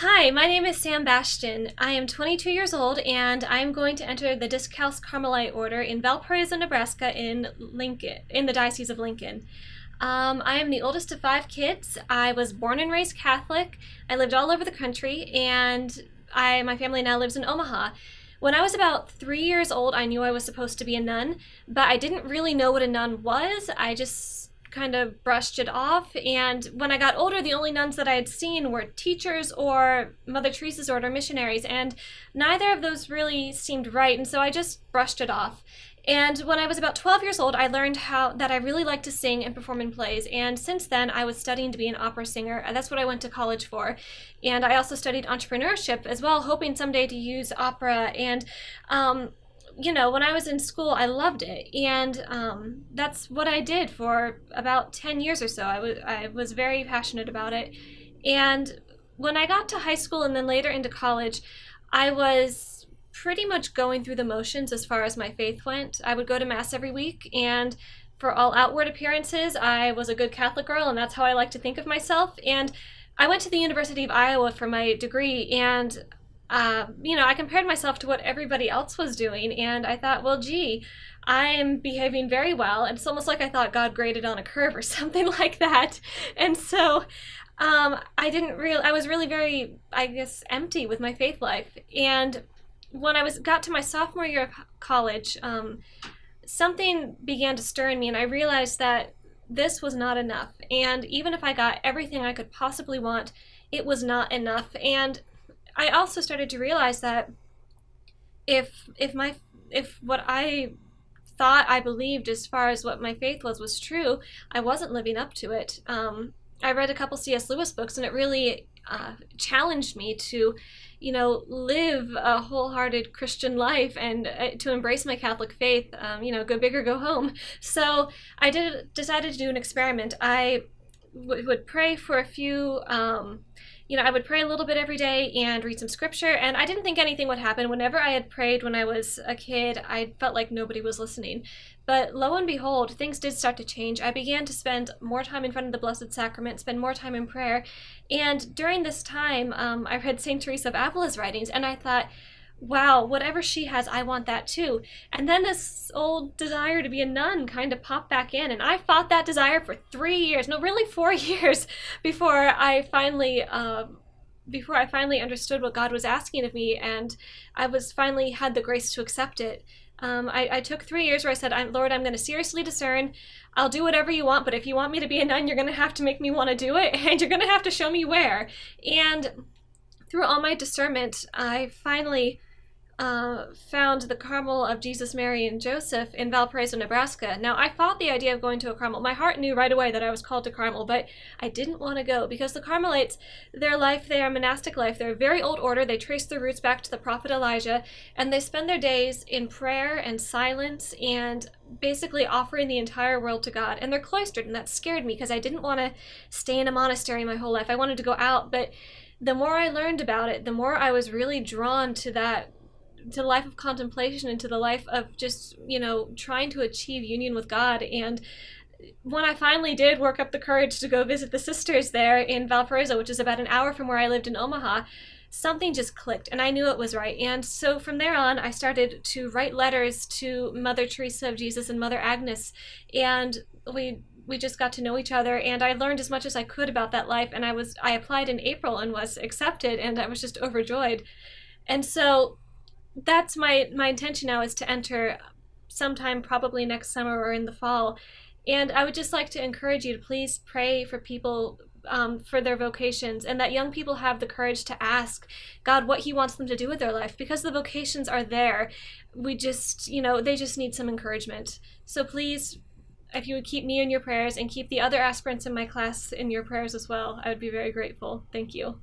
Hi, my name is Sam Bastion. I am 22 years old and I'm going to enter the Discalced Carmelite Order in Valparaiso, Nebraska in the Diocese of Lincoln. I am the oldest of five kids. I was born and raised Catholic. I lived all over the country and my family now lives in Omaha. When I was about 3 years old, I knew I was supposed to be a nun, but I didn't really know what a nun was. I just kind of brushed it off. And when I got older, the only nuns that I had seen were teachers or Mother Teresa's order missionaries, and neither of those really seemed right. And so I just brushed it off. And when I was about 12 years old, I learned how that I really like to sing and perform in plays. And since then, I was studying to be an opera singer. That's what I went to college for. And I also studied entrepreneurship as well, hoping someday to use opera. And when I was in school, I loved it, and that's what I did for about 10 years or so. I was very passionate about it, and when I got to high school and then later into college, I was pretty much going through the motions as far as my faith went. I would go to mass every week, and for all outward appearances, I was a good Catholic girl, and that's how I like to think of myself. And I went to the University of Iowa for my degree, and I compared myself to what everybody else was doing, and I thought, well, gee, I'm behaving very well. And it's almost like I thought God graded on a curve or something like that. And so I was really very, I guess, empty with my faith life. And when got to my sophomore year of college, something began to stir in me, and I realized that this was not enough. And even if I got everything I could possibly want, it was not enough. And I also started to realize that if what I thought I believed as far as what my faith was true, I wasn't living up to it. I read a couple C.S. Lewis books, and it really challenged me to, live a wholehearted Christian life and to embrace my Catholic faith. Go big or go home. So I decided to do an experiment. I would pray for a few. I would pray a little bit every day and read some scripture, and I didn't think anything would happen. Whenever I had prayed when I was a kid, I felt like nobody was listening. But lo and behold, things did start to change. I began to spend more time in front of the Blessed Sacrament, spend more time in prayer, and during this time, I read St. Teresa of Avila's writings, and I thought, wow, whatever she has, I want that too. And then this old desire to be a nun kind of popped back in, and I fought that desire for 3 years, no, really 4 years, before I finally understood what God was asking of me, and I was finally had the grace to accept it. I took 3 years where I said, Lord, I'm going to seriously discern. I'll do whatever you want, but if you want me to be a nun, you're going to have to make me want to do it, and you're going to have to show me where. And through all my discernment, I finally found the Carmel of Jesus, Mary, and Joseph in Valparaiso, Nebraska. Now, I fought the idea of going to a Carmel. My heart knew right away that I was called to Carmel, but I didn't want to go because the Carmelites, their monastic life, they're a very old order. They trace their roots back to the prophet Elijah, and they spend their days in prayer and silence and basically offering the entire world to God. And they're cloistered, and that scared me because I didn't want to stay in a monastery my whole life. I wanted to go out, but the more I learned about it, the more I was really drawn to the life of contemplation and to the life of just, trying to achieve union with God. And when I finally did work up the courage to go visit the sisters there in Valparaiso, which is about an hour from where I lived in Omaha, something just clicked, and I knew it was right. And so from there on, I started to write letters to Mother Teresa of Jesus and Mother Agnes, and we just got to know each other, and I learned as much as I could about that life. And I applied in April and was accepted, and I was just overjoyed. And so that's my intention now, is to enter sometime probably next summer or in the fall. And I would just like to encourage you to please pray for people for their vocations, and that young people have the courage to ask God what he wants them to do with their life, because the vocations are there. We just, they just need some encouragement. So please, if you would keep me in your prayers and keep the other aspirants in my class in your prayers as well, I would be very grateful. Thank you.